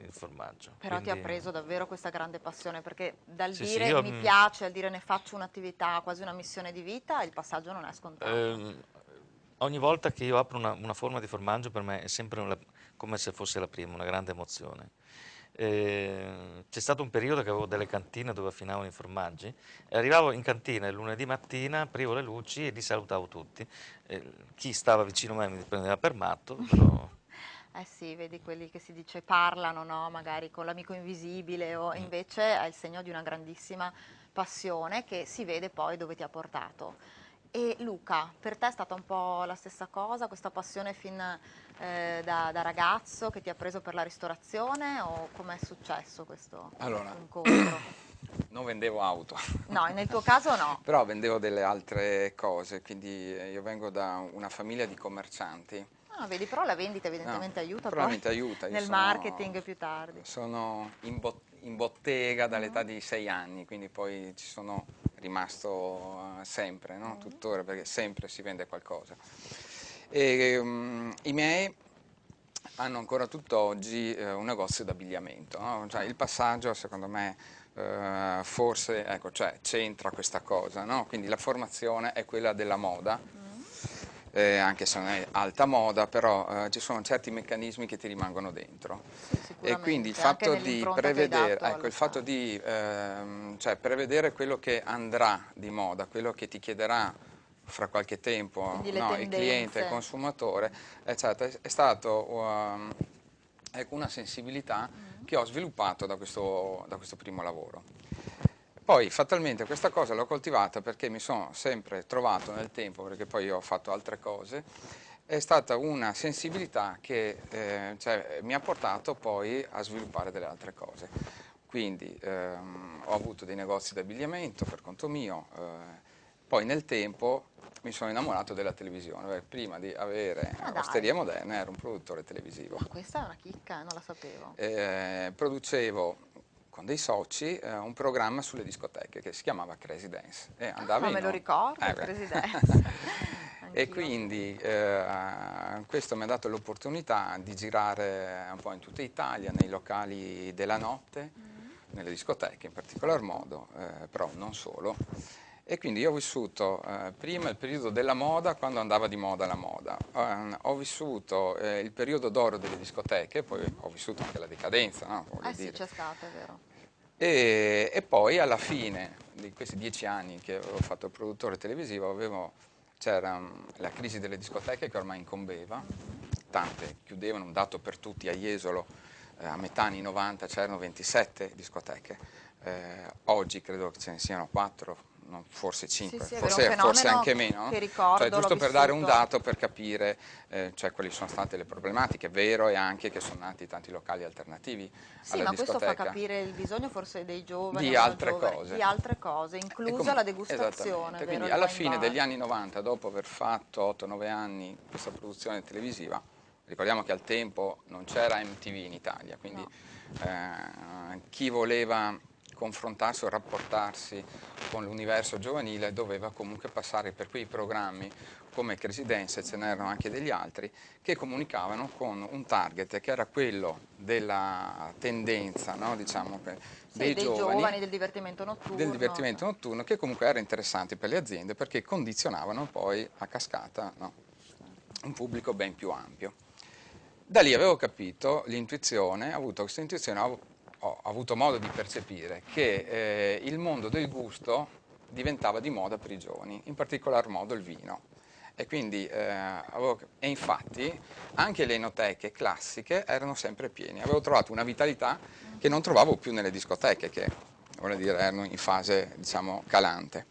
il formaggio. Però ti ha Quindi, preso davvero questa grande passione, perché dal sì, dire mi piace al dire ne faccio un'attività, quasi una missione di vita, il passaggio non è scontato. ogni volta che io apro una forma di formaggio, per me è sempre come se fosse la prima, una grande emozione. C'è stato un periodo che avevo delle cantine dove affinavano i formaggi, e arrivavo in cantina il lunedì mattina, aprivo le luci e li salutavo tutti. Chi stava vicino a me mi prendeva per matto, però... Eh sì, vedi quelli che si dice parlano, no? Magari con l'amico invisibile, o invece è il segno di una grandissima passione che si vede poi dove ti ha portato. E Luca, per te è stata un po' la stessa cosa, questa passione fin da ragazzo che ti ha preso per la ristorazione, o com'è successo questo incontro? Non vendevo auto. No, nel tuo caso no. Però vendevo delle altre cose, quindi io vengo da una famiglia di commercianti. Ah, vedi, però la vendita evidentemente aiuta poi Aiuta. nel marketing più tardi. Sono in bottega dall'età di 6 anni, quindi poi ci sono rimasto sempre, no? Tuttora, perché sempre si vende qualcosa. E, i miei hanno ancora tutt'oggi un negozio d'abbigliamento, no? Cioè, il passaggio, secondo me, forse ecco, cioè, c'entra questa cosa, no? Quindi la formazione è quella della moda, anche se non è alta moda, però ci sono certi meccanismi che ti rimangono dentro. Sì, E quindi il fatto di prevedere, ecco, il fatto di cioè, prevedere quello che andrà di moda, quello che ti chiederà fra qualche tempo, no, il cliente, il consumatore, eccetera, è stato ecco, una sensibilità che ho sviluppato da questo primo lavoro. Poi fatalmente questa cosa l'ho coltivata perché mi sono sempre trovato nel tempo, perché poi ho fatto altre cose, è stata una sensibilità che cioè, mi ha portato poi a sviluppare delle altre cose. Quindi ho avuto dei negozi di abbigliamento per conto mio, poi nel tempo mi sono innamorato della televisione. Prima di avere Osterie Moderne ero un produttore televisivo. Ma questa è una chicca, non la sapevo. Producevo con dei soci un programma sulle discoteche che si chiamava Crazy Dance. Ma me lo ricordo, Crazy Dance. E quindi questo mi ha dato l'opportunità di girare un po' in tutta Italia, nei locali della notte, nelle discoteche in particolar modo, però non solo. E quindi io ho vissuto prima il periodo della moda, quando andava di moda la moda, ho vissuto il periodo d'oro delle discoteche, poi ho vissuto anche la decadenza, no? Sì, c'è stata, è vero. E poi alla fine di questi 10 anni che avevo fatto il produttore televisivo, c'era la crisi delle discoteche che ormai incombeva, tante chiudevano, un dato per tutti, a Jesolo a metà anni 90 c'erano 27 discoteche, oggi credo che ce ne siano 4, forse 5, sì, forse anche meno, che ricordo, cioè, giusto per dare un dato per capire cioè, quali sono state le problematiche, è vero, e anche che sono nati tanti locali alternativi alla discoteca. Questo fa capire il bisogno forse dei giovani di altre cose, inclusa la degustazione. Quindi alla fine degli anni 90, dopo aver fatto 8-9 anni questa produzione televisiva, ricordiamo che al tempo non c'era MTV in Italia, quindi chi voleva confrontarsi o rapportarsi con l'universo giovanile doveva comunque passare per quei programmi come Crazy Dance, ce n'erano anche degli altri, che comunicavano con un target che era quello della tendenza, no? Diciamo, dei giovani, del divertimento notturno, che comunque era interessante per le aziende perché condizionavano poi a cascata, no? Un pubblico ben più ampio. Da lì avevo capito l'intuizione, ho avuto questa intuizione, ho avuto modo di percepire che il mondo del gusto diventava di moda per i giovani, in particolar modo il vino. E quindi, e infatti anche le enoteche classiche erano sempre piene. Avevo trovato una vitalità che non trovavo più nelle discoteche, che vuol dire erano in fase, diciamo, calante.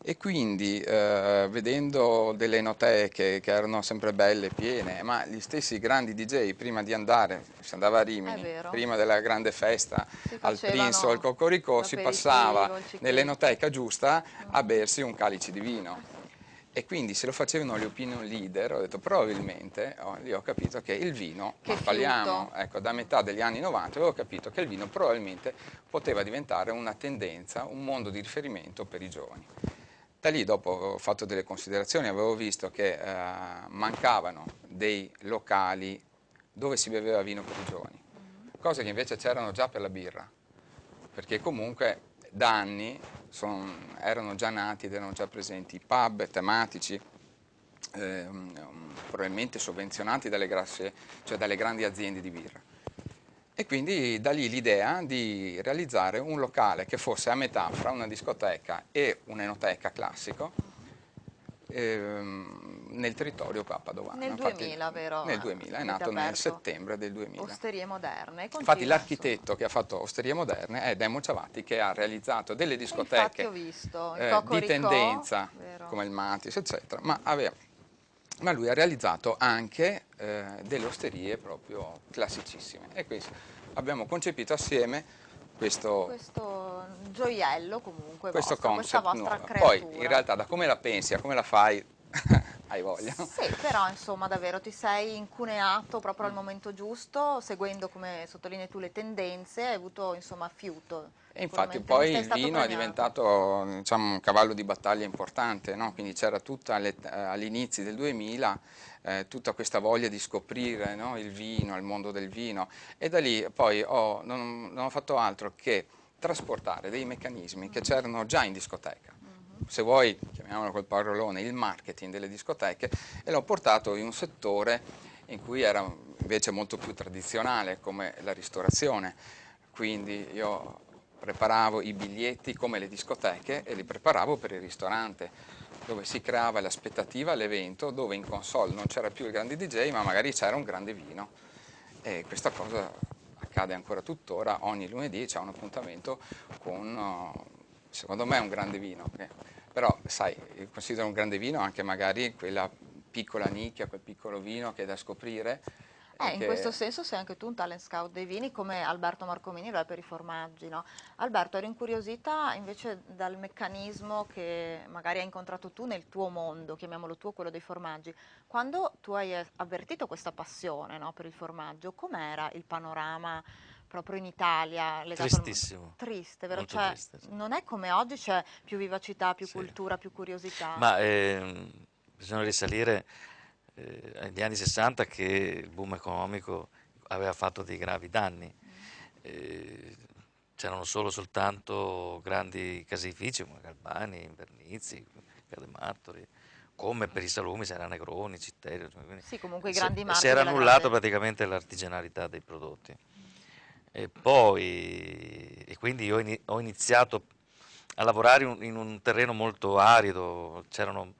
E quindi vedendo delle enoteche che erano sempre belle, piene, ma gli stessi grandi DJ prima di andare, si andava a Rimini, prima della grande festa al Prince o al Cocorico, si passava nell'enoteca giusta a bersi un calice di vino. E quindi se lo facevano le opinion leader, ho detto probabilmente, lì ho capito che il vino, parliamo ecco, da metà degli anni 90, avevo capito che il vino probabilmente poteva diventare una tendenza, un mondo di riferimento per i giovani. Da lì dopo ho fatto delle considerazioni, avevo visto che mancavano dei locali dove si beveva vino per i giovani, cose che invece c'erano già per la birra, perché comunque da anni erano già nati ed erano già presenti pub tematici, probabilmente sovvenzionati dalle grandi aziende di birra. E quindi da lì l'idea di realizzare un locale che fosse a metà fra una discoteca e un'enoteca classico nel territorio qua a Padovano. Nel 2000, vero? Nel 2000, è nato nel settembre del 2000. Osterie Moderne. Infatti l'architetto che ha fatto Osterie Moderne è Demo Ciavatti, che ha realizzato delle discoteche di tendenza, come il Matis, eccetera, ma lui ha realizzato anche delle osterie proprio classicissime. E quindi abbiamo concepito assieme questo gioiello comunque, questo vostro, concept questa vostra nuovo. creatura. Poi in realtà da come la pensi a come la fai hai voglia. Sì, però insomma davvero ti sei incuneato proprio al momento giusto, seguendo, come sottolinei tu, le tendenze, hai avuto insomma fiuto. E infatti poi il vino è diventato, diciamo, un cavallo di battaglia importante, no? Quindi c'era tutta all'inizio del 2000 tutta questa voglia di scoprire, no? Il vino, il mondo del vino, e da lì poi non ho fatto altro che trasportare dei meccanismi che c'erano già in discoteca. Se vuoi, chiamiamolo col parolone, il marketing delle discoteche, e l'ho portato in un settore in cui era invece molto più tradizionale, come la ristorazione. Quindi io preparavo i biglietti come le discoteche e li preparavo per il ristorante, dove si creava l'aspettativa all'evento, dove in console non c'era più il grande DJ, ma magari c'era un grande vino. E questa cosa accade ancora tuttora, ogni lunedì c'è un appuntamento con, secondo me, un grande vino. Però, sai, considero un grande vino anche magari quella piccola nicchia, quel piccolo vino che è da scoprire. In questo senso sei anche tu un talent scout dei vini, come Alberto Marcomini lo è per i formaggi, no? Alberto, ero incuriosita invece dal meccanismo che magari hai incontrato tu nel tuo mondo, chiamiamolo tuo, quello dei formaggi. Quando tu hai avvertito questa passione, no, per il formaggio, com'era il panorama proprio in Italia? Tristissimo. Triste, vero? Molto Cioè, triste, sì. non è come oggi, c'è più vivacità, più cultura, più curiosità. Ma bisogna risalire agli anni 60, che il boom economico aveva fatto dei gravi danni. C'erano soltanto grandi caseifici come Galbani, Invernizzi, Cademartori, come per i salumi c'era Negroni, Citterio. Sì, comunque i grandi marchi. Si era annullato praticamente l'artigianalità dei prodotti. E quindi io ho iniziato a lavorare in un terreno molto arido, c'erano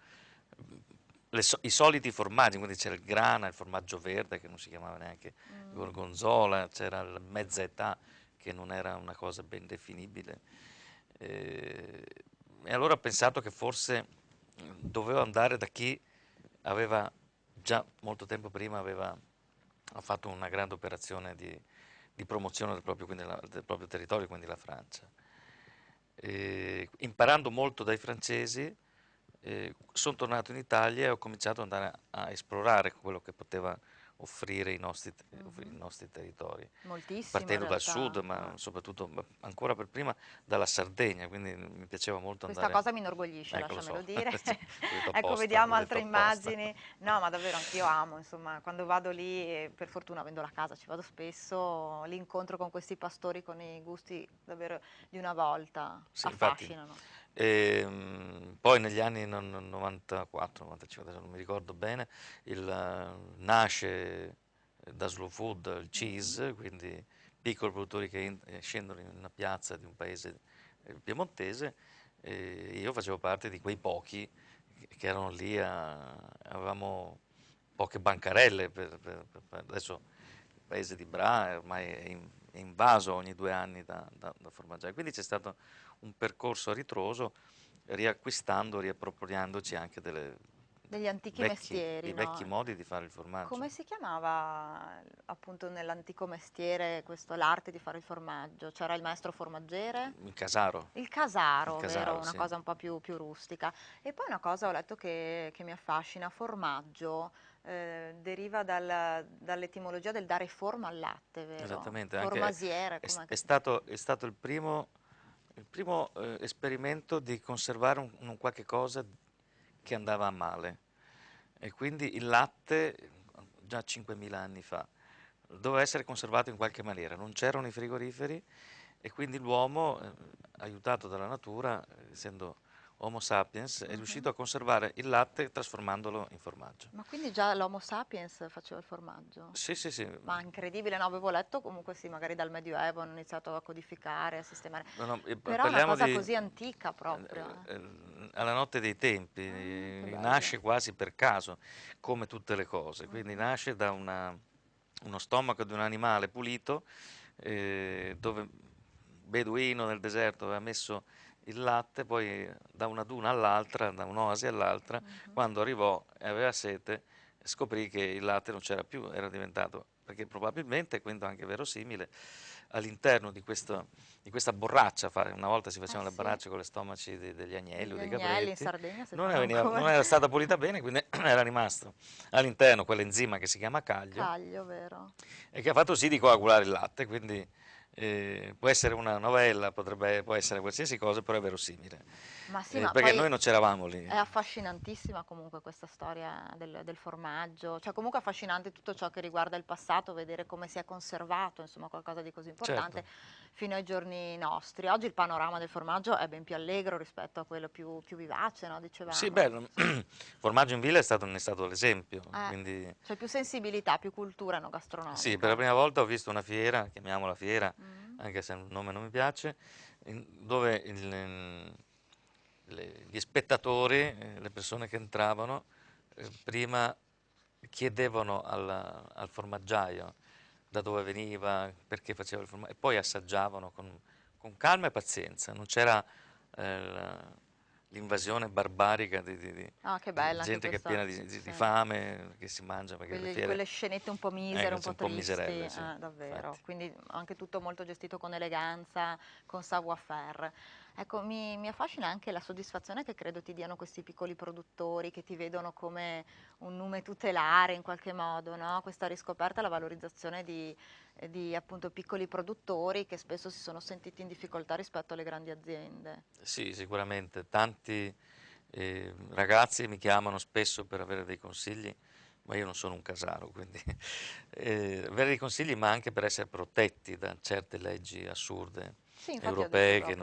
i soliti formaggi, quindi c'era il grana, il formaggio verde che non si chiamava neanche gorgonzola, c'era la mezza età che non era una cosa ben definibile. E allora ho pensato che forse dovevo andare da chi aveva già molto tempo prima ha fatto una grande operazione di promozione del proprio territorio, quindi la Francia. Imparando molto dai francesi, sono tornato in Italia e ho cominciato ad andare a esplorare quello che poteva offrire i nostri territori. Moltissimo, Partendo in dal realtà. sud, ma soprattutto ancora per prima dalla Sardegna, quindi mi piaceva molto Questa andare. cosa mi inorgoglisce, Ecco, lo lasciamelo so. dire. Sì, l'ho detto Ecco, apposta, vediamo l'ho detto altre apposta. immagini. No, ma davvero anch'io amo, insomma, quando vado lì, per fortuna avendo la casa, ci vado spesso, l'incontro con questi pastori con i gusti davvero di una volta Sì, infatti. affascinano. Poi negli anni 94, 95, adesso non mi ricordo bene, nasce da Slow Food il cheese, quindi piccoli produttori che scendono in una piazza di un paese piemontese, e io facevo parte di quei pochi che erano lì, avevamo poche bancarelle, adesso il paese di Bra ormai è invaso ogni 2 anni da formaggiai, quindi c'è stato un percorso a ritroso, riacquistando, riappropriandoci anche Degli antichi mestieri, dei no? vecchi modi di fare il formaggio. Come si chiamava appunto nell'antico mestiere l'arte di fare il formaggio? C'era il maestro formaggere? Il casaro. Il casaro, Il vero? casaro, Una sì. cosa un po' più rustica. E poi una cosa ho letto che mi affascina, formaggio, deriva dall'etimologia del dare forma al latte, vero? Esattamente, Formasiere, com'è è che stato il primo esperimento di conservare un qualche cosa che andava a male. E quindi il latte, già 5.000 anni fa, doveva essere conservato in qualche maniera. Non c'erano i frigoriferi e quindi l'uomo, aiutato dalla natura, essendo Homo sapiens, è riuscito a conservare il latte trasformandolo in formaggio. Ma quindi già l'Homo sapiens faceva il formaggio? Sì, sì, sì. Ma incredibile, no, avevo letto comunque sì, magari dal Medioevo hanno iniziato a codificare, a sistemare. No, Però è una parliamo cosa di così antica proprio. alla notte dei tempi, Che bello. nasce quasi per caso, come tutte le cose, quindi nasce da uno stomaco di un animale pulito, dove beduino nel deserto aveva messo il latte, poi da una duna all'altra, da un'oasi all'altra, quando arrivò e aveva sete, scoprì che il latte non c'era più, era diventato, perché probabilmente, quindi anche verosimile, all'interno di questa borraccia, una volta si facevano le Sì. borracce con le stomaci degli agnelli o Gli dei agnelli in capretti, Sardegna si non, fanno ancora. non era stata pulita bene, quindi era rimasto all'interno quell'enzima che si chiama caglio, Caglio, vero? e che ha fatto sì di coagulare il latte, quindi può essere una novella, può essere qualsiasi cosa, però è verosimile, Ma sì, ma perché poi noi non c'eravamo lì. è affascinantissima comunque questa storia del formaggio, cioè comunque affascinante tutto ciò che riguarda il passato, vedere come si è conservato, insomma qualcosa di così importante fino ai giorni nostri. Oggi il panorama del formaggio è ben più allegro rispetto a quello più vivace, no? Dicevamo. Sì, bello. Formaggio in Villa ne è stato l'esempio, quindi C'è più sensibilità, più cultura gastronomica. sì, per la prima volta ho visto una fiera, chiamiamola fiera, anche se il nome non mi piace, dove gli spettatori, le persone che entravano, prima chiedevano al formaggiaio da dove veniva, perché faceva il formaggio, e poi assaggiavano con calma e pazienza. Non c'era l'invasione barbarica di che bella gente che è piena di fame, che si mangia, perché le fiere, quelle scenette un po' misere, un po' tristi, miserelle, sì, davvero. infatti. Quindi anche tutto molto gestito con eleganza, con savoir-faire. Ecco, mi affascina anche la soddisfazione che credo ti diano questi piccoli produttori che ti vedono come un nume tutelare in qualche modo, no? Questa riscoperta, la valorizzazione di appunto piccoli produttori che spesso si sono sentiti in difficoltà rispetto alle grandi aziende. Sì, sicuramente. Tanti ragazzi mi chiamano spesso per avere dei consigli, ma io non sono un casaro, quindi avere dei consigli, ma anche per essere protetti da certe leggi assurde europee che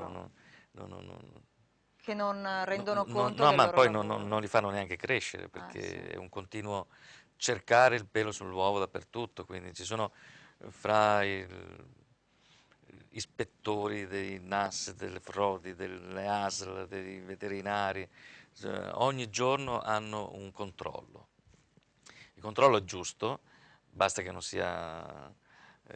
che non rendono conto no, del ma loro poi lavoro. non li fanno neanche crescere, perché Sì. è un continuo cercare il pelo sull'uovo dappertutto, quindi ci sono fra ispettori dei NAS, delle frodi, delle ASL, dei veterinari, ogni giorno hanno un controllo. Il controllo è giusto, basta che non sia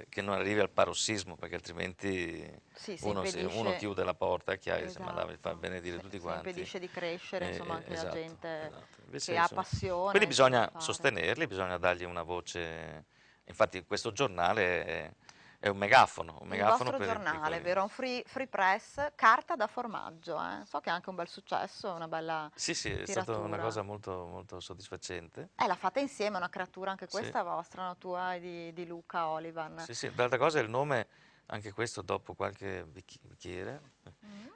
che non arrivi al parossismo, perché altrimenti uno chiude la porta a chiave, ma la fa benedire tutti quanti. Impedisce di crescere, insomma, anche la gente Invece che ha passione. quindi bisogna sostenerli, bisogna dargli una voce. Infatti questo giornale è un megafono il vostro per giornale, vero? Un free press, carta da formaggio, So che è anche un bel successo, una bella Sì, sì, è stata una cosa molto, molto soddisfacente. La fate insieme, una creatura anche Sì. questa vostra, no? Tua e di Luca Olivan. Sì, sì, d'altra cosa il nome, anche questo dopo qualche bicchiere,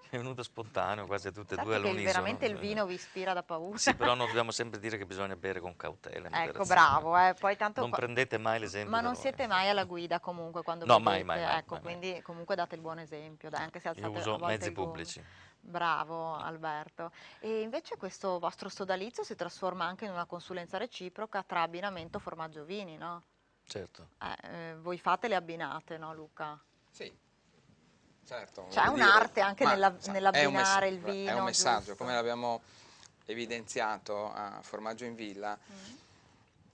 è venuto spontaneo, quasi tutte e due Che all'unisono. veramente il vino vi ispira da paura. Sì, però noi dobbiamo sempre dire che bisogna bere con cautela. Ecco, bravo, poi tanto non prendete mai l'esempio. Ma non siete mai alla guida comunque quando no, bevete, mai, ecco, mai, quindi mai. comunque date il buon esempio, dai, anche se alzate Io uso a volte mezzi il volume. pubblici. Bravo Alberto. E invece questo vostro sodalizio si trasforma anche in una consulenza reciproca tra abbinamento formaggio-vini, no? Certo. Voi fate le abbinate, no Luca? Sì, certo. C'è un'arte anche nell'abbinare il vino. È un messaggio, giusto? come l'abbiamo evidenziato a Formaggio in Villa,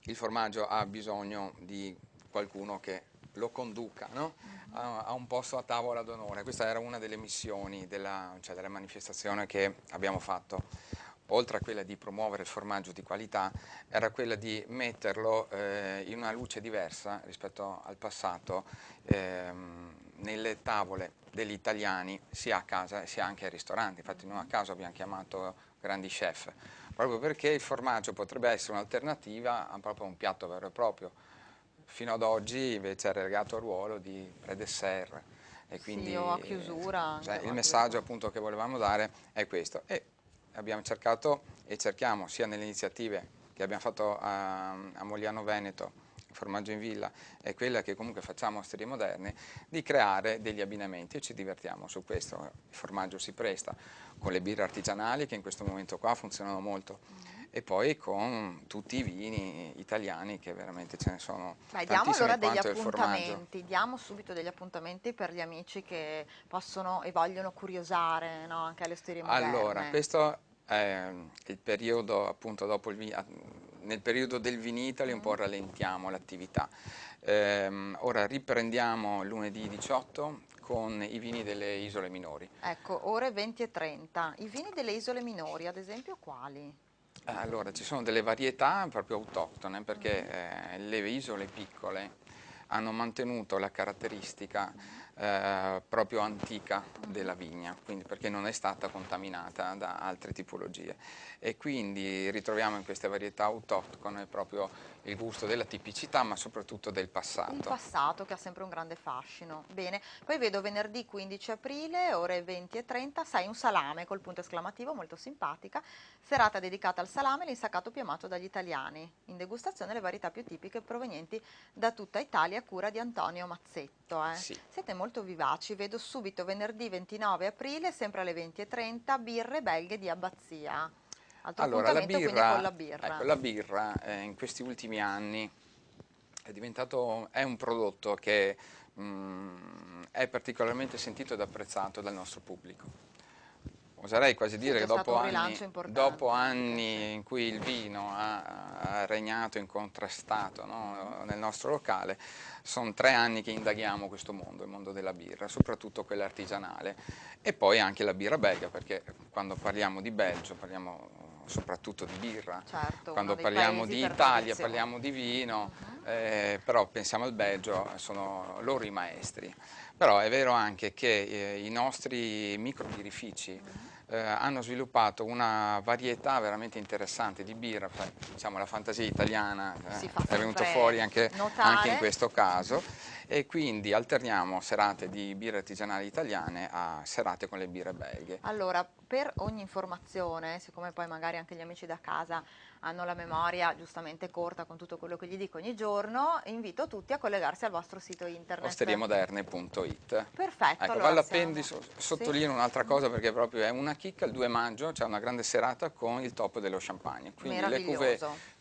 il formaggio ha bisogno di qualcuno che lo conduca, no? A un posto a tavola d'onore. Questa era una delle missioni della manifestazione che abbiamo fatto. Oltre a quella di promuovere il formaggio di qualità, era quella di metterlo in una luce diversa rispetto al passato nelle tavole degli italiani, sia a casa sia anche ai ristoranti. Infatti non a caso abbiamo chiamato grandi chef, proprio perché il formaggio potrebbe essere un'alternativa a proprio un piatto vero e proprio. Fino ad oggi invece è relegato al ruolo di pre-dessert. E quindi o a chiusura anche, il messaggio appunto che volevamo dare è questo. E abbiamo cercato e cerchiamo sia nelle iniziative che abbiamo fatto a Mogliano Veneto, Formaggio in Villa, e quella che comunque facciamo a Osterie Moderne, di creare degli abbinamenti e ci divertiamo su questo. Il formaggio si presta con le birre artigianali che in questo momento qua funzionano molto e poi con tutti i vini italiani che veramente ce ne sono diamo allora degli quanto il formaggio. appuntamenti, diamo subito degli appuntamenti per gli amici che possono e vogliono curiosare, no, anche alle Osterie Moderne. Allora, questo è il periodo appunto dopo nel periodo del Vinitaly un po' rallentiamo l'attività. Ora riprendiamo lunedì 18 con i vini delle isole minori. Ecco, ore 20 e 30. I vini delle isole minori, ad esempio, quali? Allora, ci sono delle varietà proprio autoctone perché le isole piccole hanno mantenuto la caratteristica proprio antica della vigna, quindi perché non è stata contaminata da altre tipologie e quindi ritroviamo in queste varietà autoctone proprio il gusto della tipicità ma soprattutto del passato. Il passato che ha sempre un grande fascino. Bene, poi vedo venerdì 15 aprile, ore 20 e 30, sai, un salame col punto esclamativo, molto simpatica, serata dedicata al salame, l'insaccato più amato dagli italiani, in degustazione le varietà più tipiche provenienti da tutta Italia a cura di Antonio Mazzetto. Sì. Siete molto vivaci, vedo subito venerdì 29 aprile, sempre alle 20 e 30, birre belghe di Abbazia. Altro appuntamento quindi con la birra. Ecco, la birra in questi ultimi anni è un prodotto che è particolarmente sentito ed apprezzato dal nostro pubblico. Oserei quasi dire che dopo anni in cui il vino ha regnato incontrastato, no, nel nostro locale, sono 3 anni che indaghiamo questo mondo, il mondo della birra, soprattutto quella artigianale e poi anche la birra belga, perché quando parliamo di Belgio parliamo soprattutto di birra, certo, quando parliamo di Italia parliamo di vino, però pensiamo al Belgio, sono loro i maestri. Però è vero anche che i nostri microbirrifici hanno sviluppato una varietà veramente interessante di birra, diciamo la fantasia italiana è venuta fuori anche in questo caso e quindi alterniamo serate di birre artigianali italiane a serate con le birre belghe. Allora, per ogni informazione, siccome poi magari anche gli amici da casa hanno la memoria giustamente corta con tutto quello che gli dico ogni giorno, invito tutti a collegarsi al vostro sito internet. osteriemoderne.it. Perfetto. Ecco, vale la pena sottolineo un'altra cosa perché proprio è una chicca, il 2 maggio c'è una grande serata con il top dello champagne, quindi le cuvée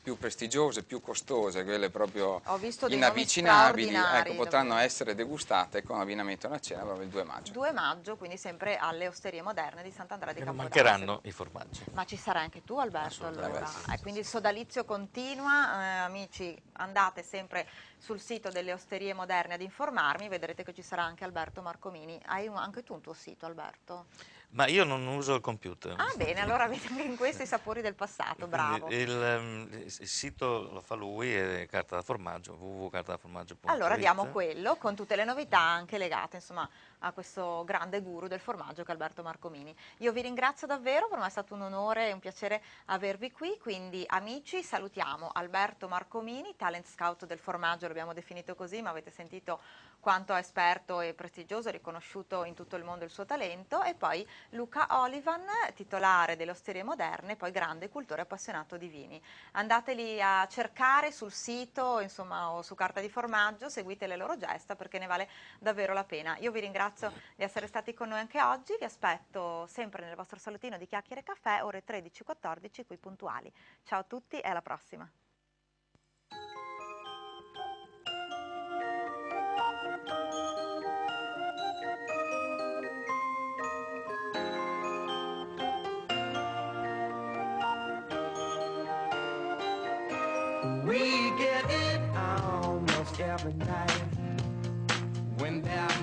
più prestigiose, più costose, quelle proprio inavvicinabili, ecco, potranno essere degustate con abbinamento a una cena proprio il 2 maggio. 2 maggio, quindi sempre alle Osterie Moderne di Sant'Andrea di Campodasso. Non mancheranno i formaggi. Ma ci sarai anche tu, Alberto, allora. Quindi il sodalizio continua, amici, andate sempre sul sito delle Osterie Moderne ad informarmi, vedrete che ci sarà anche Alberto Marcomini. Hai anche tu un tuo sito, Alberto? Ma io non uso il computer. Ah, bene, allora avete anche in questo i sapori del passato, bravo. Il sito lo fa lui, è Carta da Formaggio, www.cartadaformaggio.it. Allora diamo quello con tutte le novità anche legate, insomma, a questo grande guru del formaggio che è Alberto Marcomini. Io vi ringrazio davvero, per me è stato un onore e un piacere avervi qui, quindi amici salutiamo Alberto Marcomini, talent scout del formaggio, l'abbiamo definito così, ma avete sentito quanto è esperto e prestigioso, riconosciuto in tutto il mondo il suo talento, e poi Luca Olivan, titolare delle Osterie Moderne, poi grande cultore e appassionato di vini. Andateli a cercare sul sito, insomma, o su carta di formaggio, seguite le loro gesta perché ne vale davvero la pena. Io vi ringrazio di essere stati con noi anche oggi, vi aspetto sempre nel vostro salutino di Chiacchiere Caffè, ore 13-14, qui puntuali. Ciao a tutti e alla prossima. We get it almost every night when there